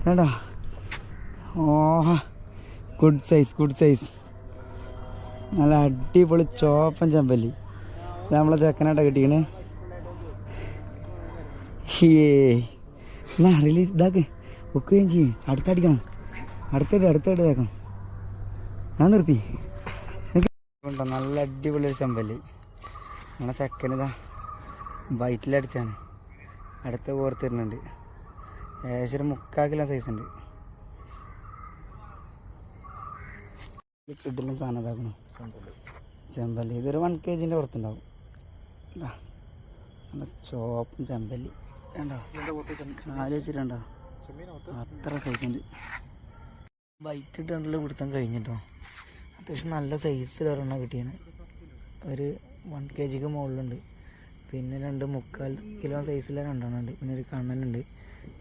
കേട്ടോ. ഓ good size നല്ല അടിപൊളി ചോപ്പൻ ചെമ്പല്ലി. ഇത് നമ്മളെ ചെക്കനായിട്ടാണ് കിട്ടിക്കണ്. റിലീസ് ഇതാക്ക് ഒക്കുകയും ചെയ്യും. അടുത്തടിക്കണം, അടുത്തിട്ട് വേക്കാം. ഞാൻ നിർത്തി ഉണ്ടോ. നല്ല അടിപൊളി ഒരു ചെമ്പല്ലി. നമ്മളെ ചെക്കനിതാ വയറ്റിലടിച്ചാണ്. അടുത്ത് കോർത്തിരുന്നുണ്ട്. ഏകദേശം 3/4 കിലോ സൈസ് ഉണ്ട്. കിഡിലും സാധനം ഇതാക്കണം ചെമ്പല്ലി. ഇതൊരു 1 kg പുറത്തുണ്ടാവും. നല്ല ചോപ്പും ചെമ്പല്ലി വേണ്ടോ, കാല് വെച്ചിട്ടുണ്ടോ, അത്ര സൈസ് ഉണ്ട്. വൈറ്റ് ഇട്ടുള്ള കൊടുത്താൻ കഴിഞ്ഞിട്ടോ. അത്യാവശ്യം നല്ല സൈസിൽ ഒരെണ്ണം കിട്ടിയാണ്. ഒരു 1 kg മുകളിലുണ്ട്. പിന്നെ 2 3/4 കിലോ സൈസിലെ 2 ഉണ്ട്. പിന്നെ ഒരു കണ്ണനുണ്ട്.